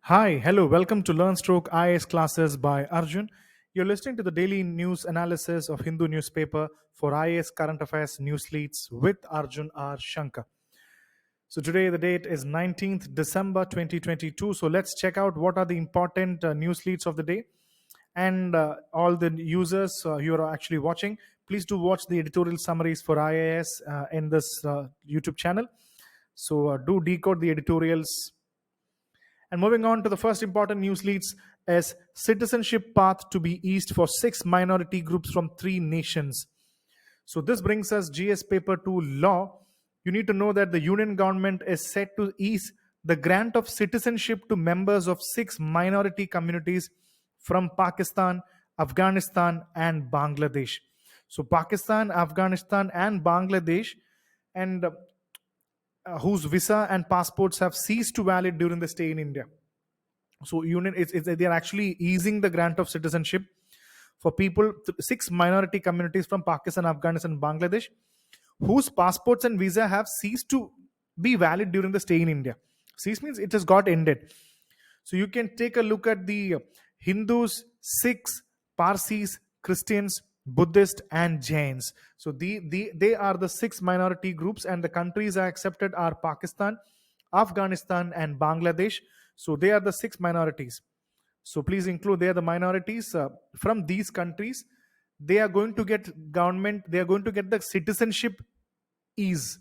Hi, hello, welcome to LearnStroke IAS classes by Arjun. You're listening to the daily news analysis of Hindu newspaper for IAS current affairs news leads with Arjun R Shankar. So today the date is 19th December 2022. So let's check out what are the important news leads of the day. And all the users who are actually watching, please do watch the editorial summaries for IAS in this YouTube channel. So do decode the editorials. And moving on to the first important news leads is citizenship path to be eased for 6 minority groups from 3 nations. So this brings us GS paper 2 law. You need to know that the union government is set to ease the grant of citizenship to members of 6 minority communities from Pakistan, Afghanistan, and Bangladesh. So Pakistan, Afghanistan, and Bangladesh, and whose visa and passports have ceased to valid during the stay in India. So union they are actually easing the grant of citizenship for people, 6 minority communities from Pakistan, Afghanistan, and Bangladesh, whose passports and visa have ceased to be valid during the stay in India. Cease means it has got ended. So you can take a look at the Hindus, Sikhs, Parsis, Christians, Buddhist, and Jains. So they are the 6 minority groups, and the countries are accepted are Pakistan, Afghanistan, and Bangladesh. So they are the 6 minorities. So please include they are the minorities from these countries. They are going to get government. They are going to get the citizenship ease,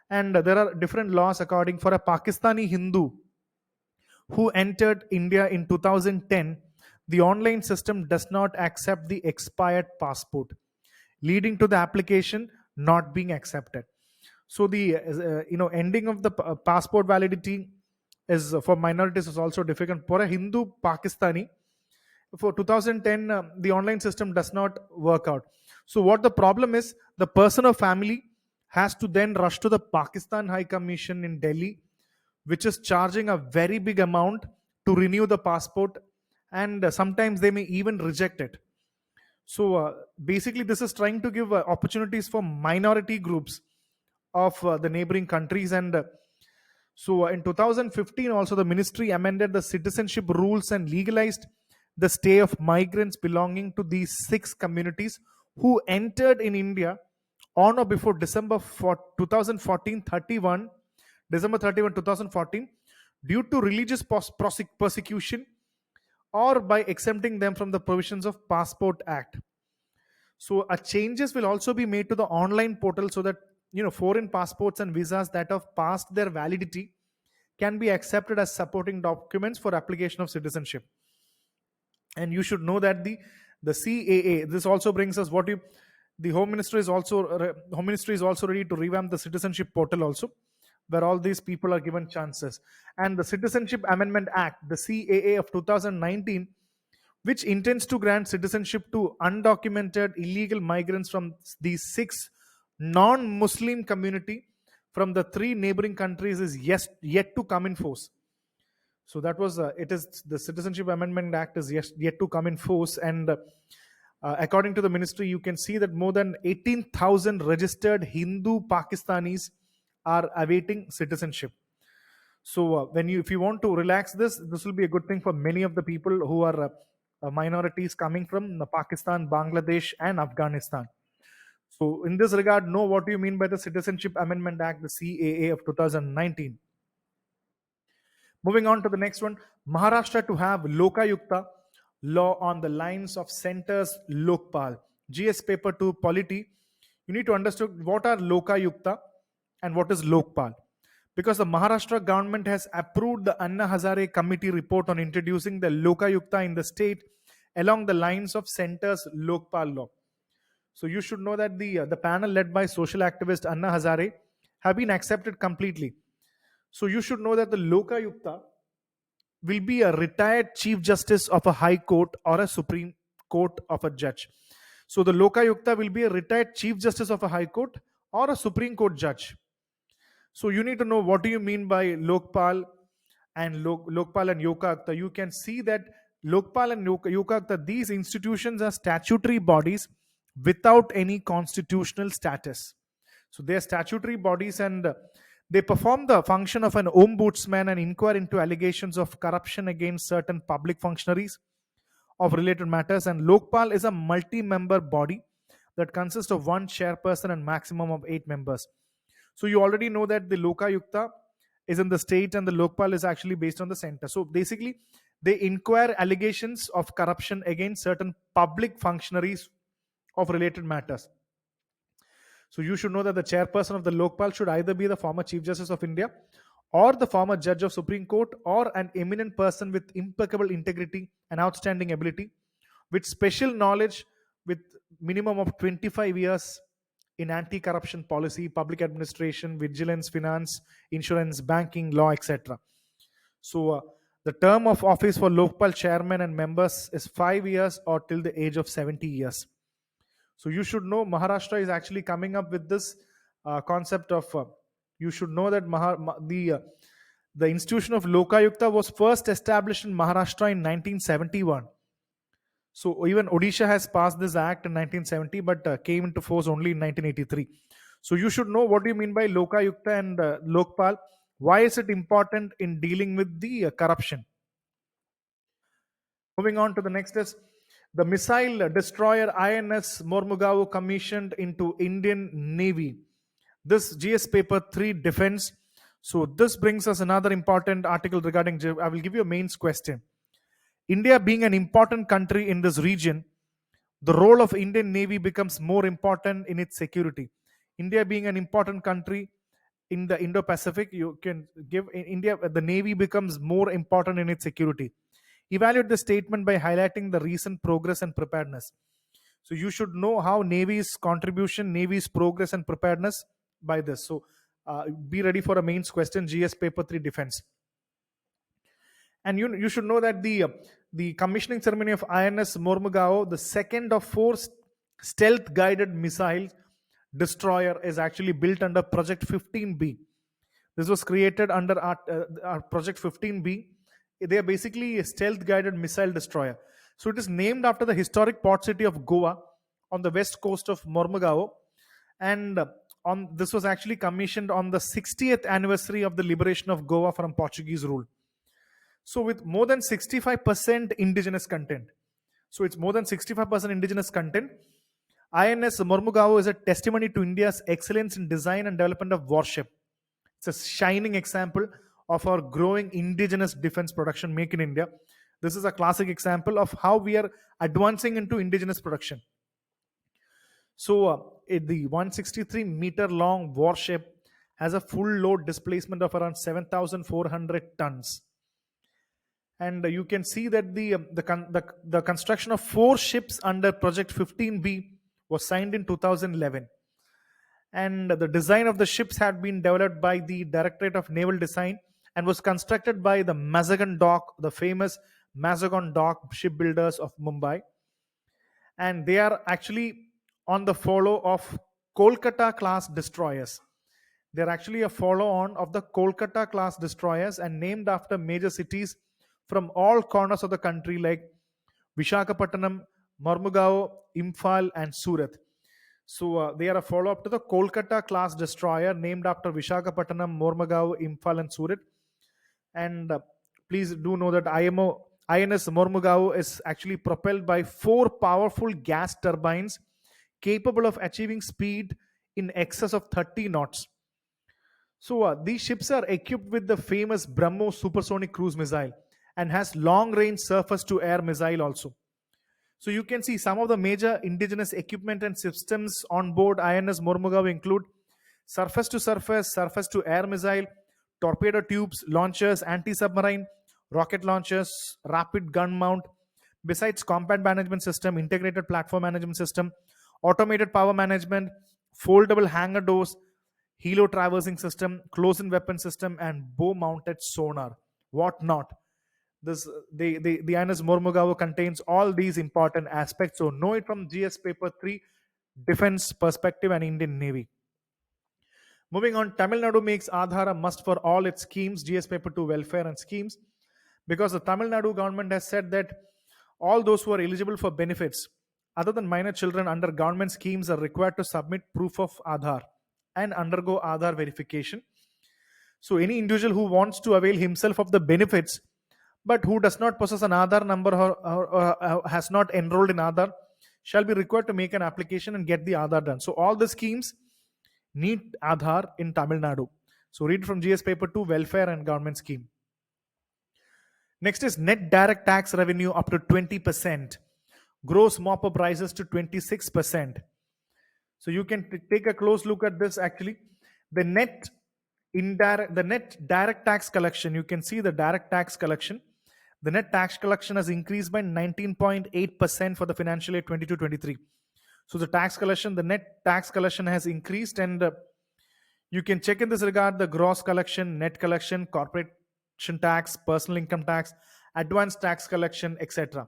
and there are different laws according for a Pakistani Hindu who entered India in 2010, the online system does not accept the expired passport, leading to the application not being accepted. So the ending of the passport validity is for minorities is also difficult. For a Hindu Pakistani, for 2010, the online system does not work out. So what the problem is, the person or family has to then rush to the Pakistan High Commission in Delhi, which is charging a very big amount to renew the passport, and sometimes they may even reject it. So basically this is trying to give opportunities for minority groups of the neighboring countries. And in 2015 also, the ministry amended the citizenship rules and legalized the stay of migrants belonging to these 6 communities who entered in India on or before December 31, 2014, due to religious persecution, or by exempting them from the provisions of Passport Act. So changes will also be made to the online portal so that foreign passports and visas that have passed their validity can be accepted as supporting documents for application of citizenship. And you should know that the CAA, this also brings us what you the Home Ministry is also ready to revamp the citizenship portal also, where all these people are given chances. And the Citizenship Amendment Act, the CAA of 2019, which intends to grant citizenship to undocumented illegal migrants from these 6 non-Muslim community from the 3 neighboring countries, is yet to come in force. So that was it is the Citizenship Amendment Act is yet to come in force. And according to the ministry, you can see that more than 18,000 registered Hindu Pakistanis are awaiting citizenship. So if you want to relax this will be a good thing for many of the people who are minorities coming from Pakistan, Bangladesh, and Afghanistan. So in this regard, know what do you mean by the Citizenship Amendment Act, the CAA of 2019. Moving on to the next one, Maharashtra to have Lokayukta law on the lines of centers Lokpal. GS paper 2 polity. You need to understand what are Lokayukta and what is Lokpal. Because the Maharashtra government has approved the Anna Hazare committee report on introducing the Lokayukta in the state along the lines of centers Lokpal law. So you should know that the panel led by social activist Anna Hazare have been accepted completely. So you should know that the Lokayukta will be a retired Chief Justice of a High Court or a Supreme Court of a judge. So the Lokayukta will be a retired Chief Justice of a High Court or a Supreme Court judge. So you need to know what do you mean by Lokpal and Lokpal and Lokayukta. You can see that Lokpal and Lokayukta, these institutions are statutory bodies without any constitutional status. So they are statutory bodies, and They perform the function of an ombudsman and inquire into allegations of corruption against certain public functionaries of related matters. And Lokpal is a multi-member body that consists of one chairperson and maximum of 8 members. So you already know that the Lokayukta is in the state and the Lokpal is actually based on the center. So basically, they inquire allegations of corruption against certain public functionaries of related matters. So you should know that the chairperson of the Lokpal should either be the former Chief Justice of India or the former judge of Supreme Court or an eminent person with impeccable integrity and outstanding ability with special knowledge with minimum of 25 years in anti-corruption policy, public administration, vigilance, finance, insurance, banking, law, etc. So the term of office for Lokpal chairman and members is 5 years or till the age of 70 years. So you should know Maharashtra is actually coming up with this concept of. You should know that the institution of Lokayukta was first established in Maharashtra in 1971. So even Odisha has passed this act in 1970, but came into force only in 1983. So you should know what do you mean by Lokayukta and Lokpal. Why is it important in dealing with the corruption? Moving on to the next is the missile destroyer INS Murmugawa commissioned into Indian Navy. This GS paper 3 defense. So this brings us another important article regarding. I will give you a mains question. India being an important country in this region, the role of Indian Navy becomes more important in its security. India being an important country in the Indo-Pacific, you can give in India the Navy becomes more important in its security. Evaluate the statement by highlighting the recent progress and preparedness. So you should know how Navy's contribution, Navy's progress and preparedness by this. So be ready for a mains question, GS paper 3 defense. And you should know that the commissioning ceremony of INS Murmugawa, the second of 4 stealth guided missile destroyer, is actually built under Project 15B. This was created under our Project 15B. They are basically a stealth guided missile destroyer. So it is named after the historic port city of Goa on the west coast of Murmugawa. And this was actually commissioned on the 60th anniversary of the liberation of Goa from Portuguese rule. So with more than 65% indigenous content. So it's more than 65% indigenous content. INS Murmugawa is a testimony to India's excellence in design and development of warship. It's a shining example of our growing indigenous defense production, Make in India. This is a classic example of how we are advancing into indigenous production. So the 163 meter long warship has a full load displacement of around 7,400 tons. And you can see that the construction of 4 ships under Project 15B was signed in 2011. And the design of the ships had been developed by the Directorate of Naval Design and was constructed by the Mazagon Dock, the famous Mazagon Dock shipbuilders of Mumbai. And they are actually on the follow of Kolkata class destroyers. They're actually a follow on of the Kolkata class destroyers and named after major cities from all corners of the country like Visakhapatnam, Murmugaon, Imphal, and Surat. So they are a follow-up to the Kolkata class destroyer named after Visakhapatnam, Murmugaon, Imphal, and Surat. And please do know that INS Murmugaon is actually propelled by 4 powerful gas turbines capable of achieving speed in excess of 30 knots. So these ships are equipped with the famous BrahMos supersonic cruise missile and has long-range surface-to-air missile also. So you can see some of the major indigenous equipment and systems on board INS Murmugaon include surface-to-surface, surface-to-air missile, torpedo tubes, launchers, anti-submarine, rocket launchers, rapid gun mount, besides combat management system, integrated platform management system, automated power management, foldable hangar doors, helo traversing system, close-in weapon system, and bow-mounted sonar. What not? The INS Murmugaon contains all these important aspects. So know it from GS paper 3, defense perspective and Indian Navy. Moving on, Tamil Nadu makes Aadhaar a must for all its schemes, GS paper 2 welfare and schemes, because the Tamil Nadu government has said that all those who are eligible for benefits other than minor children under government schemes are required to submit proof of Aadhaar and undergo Aadhaar verification. So any individual who wants to avail himself of the benefits but who does not possess an Aadhaar number or has not enrolled in Aadhaar shall be required to make an application and get the Aadhaar done. So all the schemes need Aadhaar in Tamil Nadu. So read from GS paper 2, welfare and government scheme. Next is net direct tax revenue up to 20%. Gross mop-up rises to 26%. So you can take a close look at this actually. The net direct tax collection, you can see the direct tax collection. The net tax collection has increased by 19.8% for the financial year 22-23. So the net tax collection has increased, and you can check in this regard the gross collection, net collection, corporation tax, personal income tax, advanced tax collection, etc.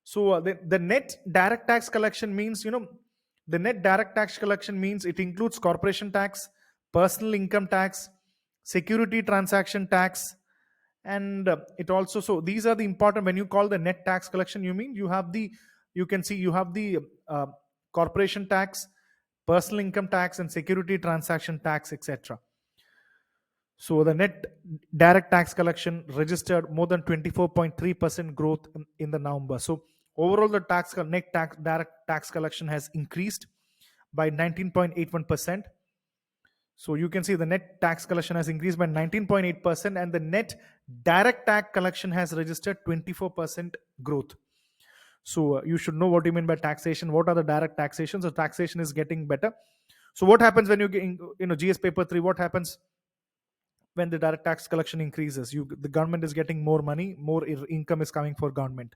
So the net direct tax collection means, the net direct tax collection means it includes corporation tax, personal income tax, security transaction tax, and it also, so these are the important, when you call the net tax collection, you mean you have the uh, corporation tax, personal income tax, and security transaction tax, etc. So the net direct tax collection registered more than 24.3% growth in the November. So overall, the direct tax collection has increased by 19.81%. So you can see the net tax collection has increased by 19.8%, and the net direct tax collection has registered 24% growth. So you should know what you mean by taxation. What are the direct taxation? So taxation is getting better. So what happens when you get, GS paper 3? What happens when the direct tax collection increases? The government is getting more money, more income is coming for government.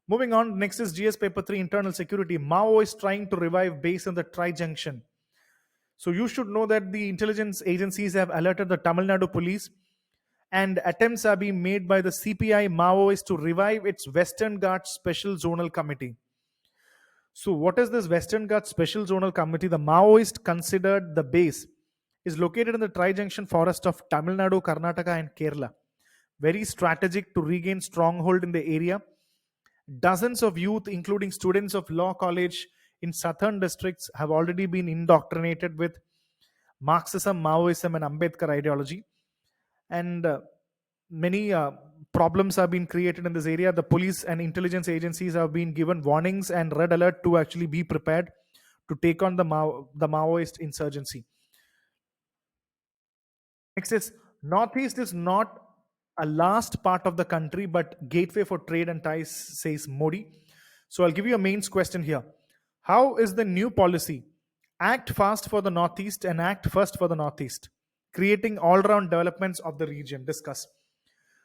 Moving on, next is GS paper 3, internal security. Mao is trying to revive base in the Tri-Junction. So you should know that the intelligence agencies have alerted the Tamil Nadu police, and attempts are being made by the CPI Maoist to revive its Western Ghats Special Zonal Committee. So what is this Western Ghats Special Zonal Committee? The Maoist considered the base is located in the Tri-Junction forest of Tamil Nadu, Karnataka and Kerala. Very strategic to regain stronghold in the area. Dozens of youth, including students of law college in southern districts, have already been indoctrinated with Marxism, Maoism and Ambedkar ideology. And many problems have been created in this area. The police and intelligence agencies have been given warnings and red alert to actually be prepared to take on the Maoist insurgency. Next is, Northeast is not a last part of the country but gateway for trade and ties, says Modi. So I'll give you a mains question here. How is the new policy act fast for the Northeast and act first for the Northeast, creating all-round developments of the region? Discuss.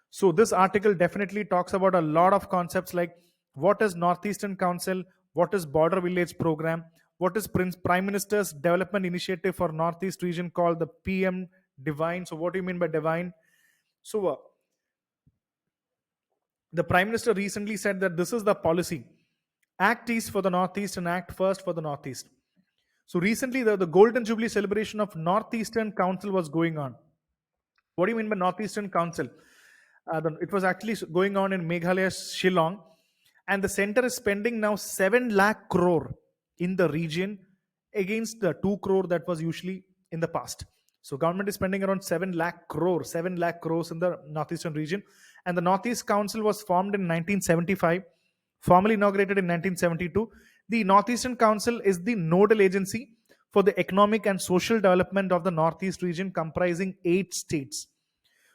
So this article definitely talks about a lot of concepts like what is Northeastern Council, what is Border Village Program, what is Prime Minister's Development Initiative for Northeast region called the PM Divine. So what do you mean by divine? So the Prime Minister recently said that this is the policy. Act East for the Northeast and act first for the Northeast. So recently the Golden Jubilee celebration of Northeastern Council was going on. What do you mean by Northeastern Council? It was actually going on in Meghalaya, Shillong, and the center is spending now 7 lakh crore in the region against the 2 crore that was usually in the past. So government is spending around 7 lakh crores in the Northeastern region. And the Northeast Council was formed in 1975, formally inaugurated in 1972. The Northeastern Council is the nodal agency for the economic and social development of the Northeast region, comprising 8 states.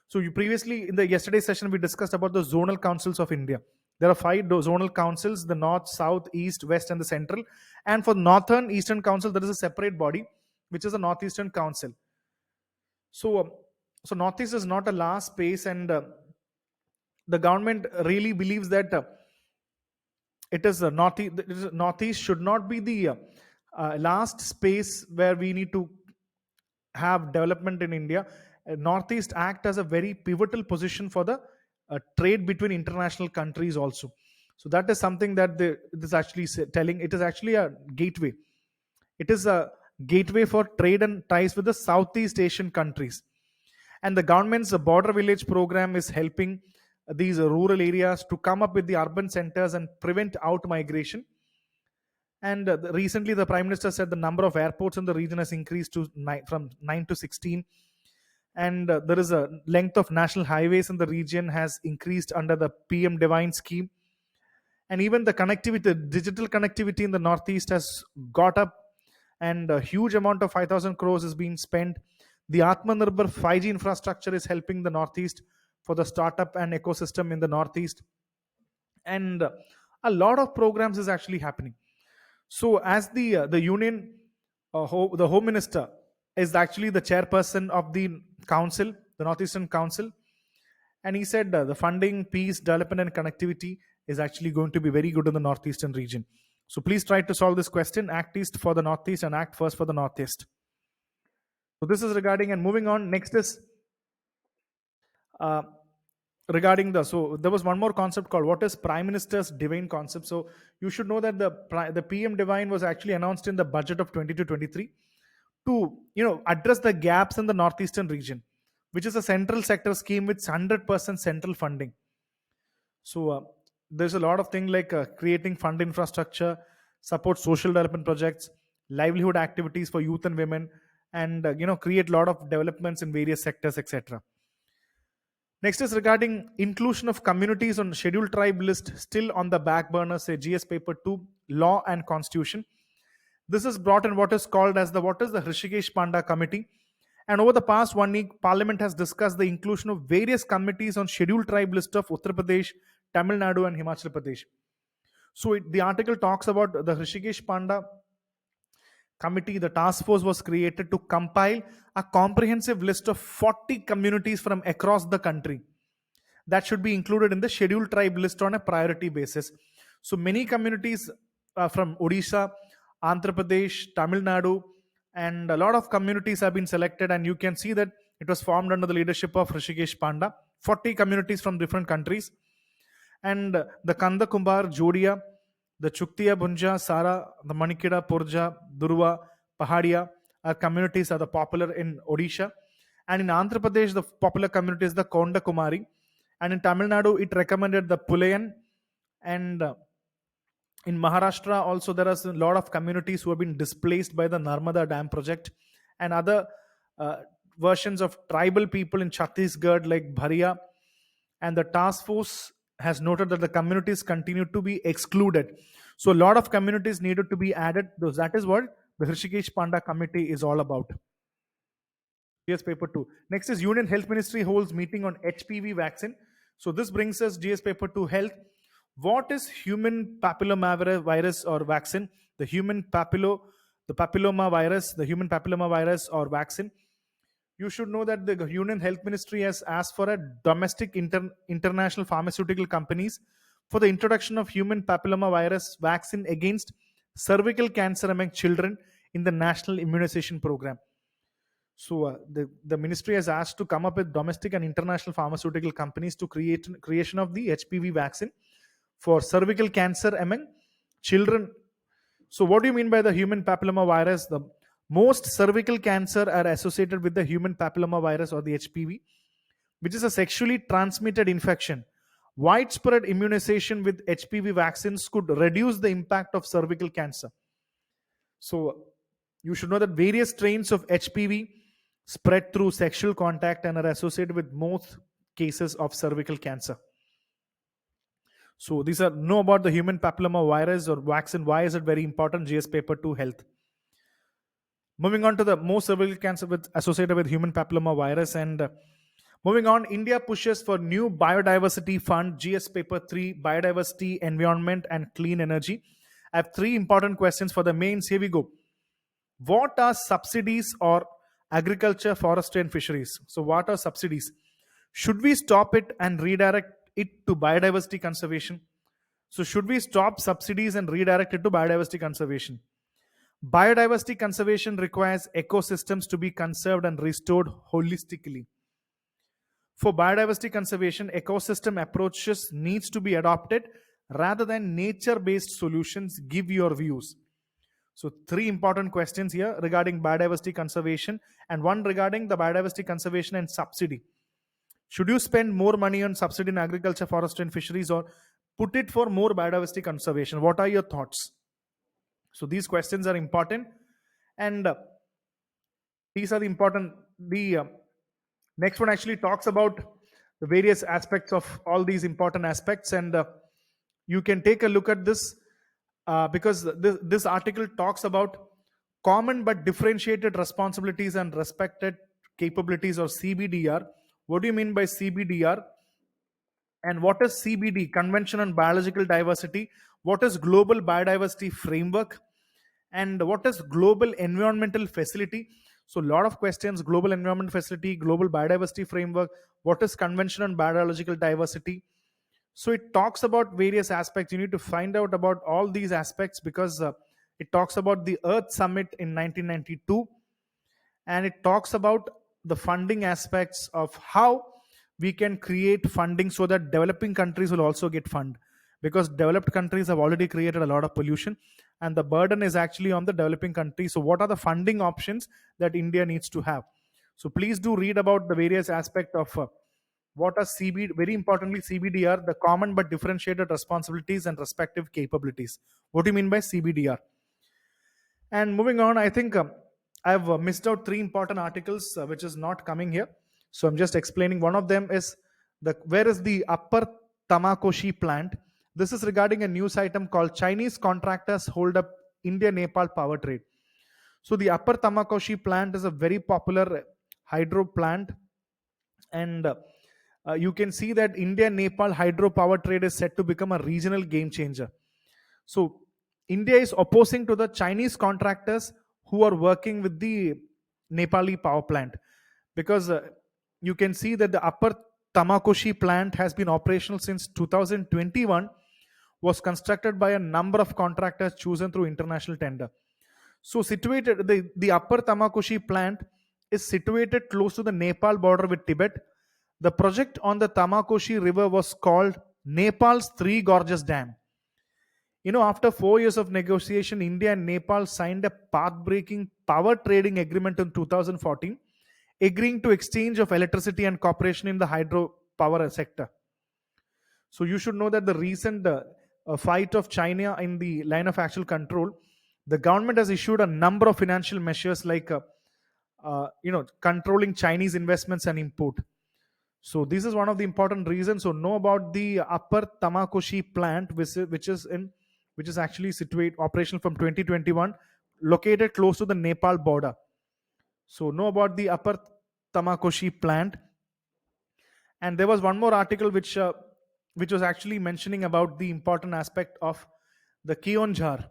So you previously, in the yesterday's session, we discussed about the zonal councils of India. There are 5 zonal councils: the North, South, East, West, and the Central. And for Northern Eastern Council, there is a separate body, which is the Northeastern Council. So Northeast is not a last space, and the government really believes that it is Northeast should not be the last space where we need to have development in India. Northeast act as a very pivotal position for the trade between international countries also. So that is something that it is actually telling. It is actually a gateway. It is a gateway for trade and ties with the Southeast Asian countries. And the government's border village program is helping these rural areas to come up with the urban centers and prevent out migration. And recently the Prime Minister said the number of airports in the region has increased from 9 to 16. And there is a length of national highways in the region has increased under the PM Divine scheme. And even the connectivity, the digital connectivity in the Northeast has got up, and a huge amount of 5,000 crores is being spent. The Atmanirbhar 5G infrastructure is helping the Northeast for the startup and ecosystem in the Northeast. And a lot of programs is actually happening. So as the union, the home minister is actually the chairperson of the council, the Northeastern Council, and he said the funding, peace, development, and connectivity is actually going to be very good in the Northeastern region. So please try to solve this question. Act East for the Northeast and Act First for the Northeast. So this is regarding, and moving on. Next is uh, regarding so there was one more concept called what is Prime Minister's Divine concept. So you should know that the PM Divine was actually announced in the budget of 22-23 to address the gaps in the Northeastern region, which is a central sector scheme with 100% central funding. So there's a lot of things like creating fund infrastructure, support social development projects, livelihood activities for youth and women, and create a lot of developments in various sectors, etc. Next is regarding inclusion of communities on scheduled tribe list, still on the back burner, say GS paper 2, law and constitution. This is brought in what is called as the Hrishikesh Panda committee. And over the past 1 week, Parliament has discussed the inclusion of various committees on scheduled tribe list of Uttar Pradesh, Tamil Nadu, and Himachal Pradesh. So the article talks about the Hrishikesh Panda committee. The task force was created to compile a comprehensive list of 40 communities from across the country that should be included in the scheduled tribe list on a priority basis. So many communities from Odisha, Andhra Pradesh, Tamil Nadu, and a lot of communities have been selected, and you can see that it was formed under the leadership of Rishikesh Panda. 40 communities from different countries. And the Kanda Kumbar, Jodia, the Chuktiya, Bunja, Sara, the Manikida, Purja, Durva, Pahadia are communities are the popular in Odisha. And in Andhra Pradesh, the popular community is the Konda Kumari. And in Tamil Nadu, it recommended the Pulayan. And in Maharashtra, also there are a lot of communities who have been displaced by the Narmada Dam project, and other versions of tribal people in Chhattisgarh like Bharia. And the task force has noted that the communities continue to be excluded. So a lot of communities needed to be added. That is what the Hrishikesh Panda committee is all about. GS paper 2. Next is Union Health Ministry holds meeting on HPV vaccine. So this brings us GS paper 2 health. What is human papillomavirus or vaccine? The human papilloma virus or vaccine. You should know that the Union Health Ministry has asked for a domestic international pharmaceutical companies for the introduction of human papillomavirus vaccine against cervical cancer among children in the national immunization program. So the ministry has asked to come up with domestic and international pharmaceutical companies to creation of the HPV vaccine for cervical cancer among children. So what do you mean by the human papilloma virus? The most cervical cancer are associated with the human papilloma virus or the HPV, which is a sexually transmitted infection. Widespread immunization with HPV vaccines could reduce the impact of cervical cancer. So you should know that various strains of HPV spread through sexual contact and are associated with most cases of cervical cancer. So these are know about the human papilloma virus or vaccine. Why is it very important? GS paper 2 health. Moving on to the most cervical cancer associated with human papilloma virus, and moving on, India pushes for new biodiversity fund. GS paper 3 biodiversity, environment, and clean energy. I have 3 important questions for the mains. Here we go. What are subsidies or agriculture, forestry, and fisheries? So what are subsidies? Should we stop it and redirect it to biodiversity conservation? So should we stop subsidies and redirect it to biodiversity conservation? Biodiversity conservation requires ecosystems to be conserved and restored holistically. For biodiversity conservation, ecosystem approaches needs to be adopted rather than nature-based solutions. Give your views. So 3 important questions here regarding biodiversity conservation, and one regarding the biodiversity conservation and subsidy. Should you spend more money on subsidy in agriculture, forestry, and fisheries, or put it for more biodiversity conservation? What are your thoughts? So these questions are important, and these are the important. Next one actually talks about the various aspects of all these important aspects, and you can take a look at this because this article talks about common but differentiated responsibilities and respected capabilities, or CBDR. What do you mean by CBDR? And what is CBD? Convention on Biological Diversity. What is Global Biodiversity Framework? And what is Global Environmental Facility? So, a lot of questions: Global Environment Facility, Global Biodiversity Framework. What is Convention on Biological Diversity? So, it talks about various aspects. You need to find out about all these aspects because it talks about the Earth Summit in 1992, and it talks about the funding aspects of how we can create funding so that developing countries will also get fund, because developed countries have already created a lot of pollution and the burden is actually on the developing countries. So what are the funding options that India needs to have? So please do read about the various aspect of what are CB, very importantly CBDR, the common but differentiated responsibilities and respective capabilities. What do you mean by CBDR? And moving on, I think I've missed out three important articles which is not coming here. So I'm just explaining. One of them is where is the Upper Tamakoshi plant? This is regarding a news item called Chinese contractors hold up India-Nepal power trade. So the Upper Tamakoshi plant is a very popular hydro plant, and you can see that India-Nepal hydro power trade is set to become a regional game changer. So India is opposing to the Chinese contractors who are working with the Nepali power plant, because you can see that the Upper Tamakoshi plant has been operational since 2021, was constructed by a number of contractors chosen through international tender. So situated, the Upper Tamakoshi plant is situated close to the Nepal border with Tibet. The project on the Tamakoshi river was called Nepal's Three Gorges Dam. After 4 years of negotiation, India and Nepal signed a path-breaking power trading agreement in 2014, agreeing to exchange of electricity and cooperation in the hydropower sector. So you should know that the recent fight of China in the line of actual control, the government has issued a number of financial measures like controlling Chinese investments and import. So this is one of the important reasons. So know about the Upper Tamakoshi plant, which is actually operational from 2021, located close to the Nepal border. So know about the Upper Tamakoshi plant. And there was one more article which was actually mentioning about the important aspect of the Kionjhar.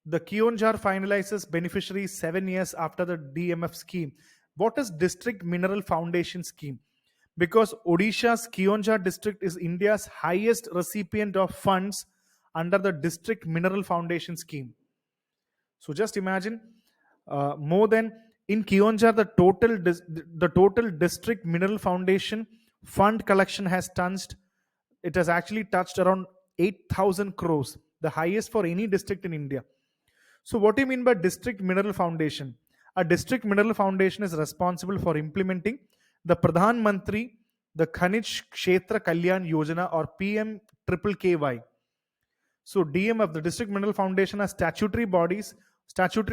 The Kionjhar finalizes beneficiaries 7 years after the DMF scheme. What is District Mineral Foundation scheme? Because Odisha's Kionjhar district is India's highest recipient of funds under the District Mineral Foundation scheme. So just imagine, more than in Kionjhar, the total District Mineral Foundation fund collection has actually touched around 8,000 crores, the highest for any district in India. So what do you mean by District Mineral Foundation? A District Mineral Foundation is responsible for implementing the Pradhan Mantri, the Khanij Kshetra Kalyan Yojana, or PMKKY. So DMF, the District Mineral Foundation, has statutory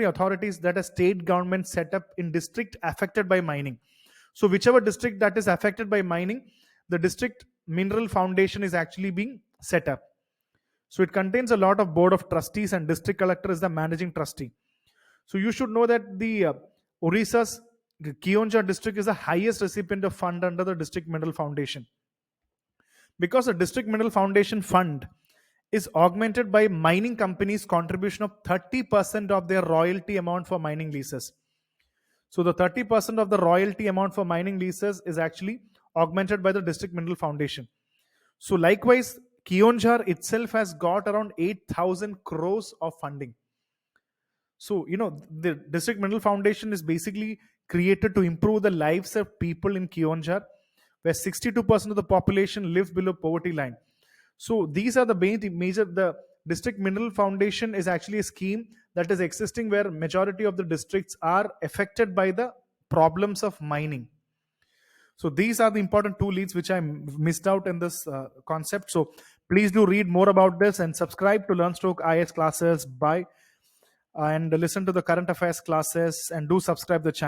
authorities that a state government set up in district affected by mining. So whichever district that is affected by mining, the District Mineral Foundation is actually being set up. So it contains a lot of board of trustees, and district collector is the managing trustee. So you should know that the Odisha's Kionjhar district is the highest recipient of fund under the District Mineral Foundation, because the District Mineral Foundation fund is augmented by mining companies' contribution of 30% of their royalty amount for mining leases. So the 30% of the royalty amount for mining leases is actually augmented by the District Mineral Foundation. So likewise, Kionjhar itself has got around 8,000 crores of funding. So, the District Mineral Foundation is basically created to improve the lives of people in Kionjhar, where 62% of the population lives below poverty line. So these are the the District Mineral Foundation is actually a scheme that is existing where majority of the districts are affected by the problems of mining. So these are the important two leads which I missed out in this concept. So please do read more about this and subscribe to LearnStroke IAS classes and listen to the current affairs classes, and do subscribe the channel.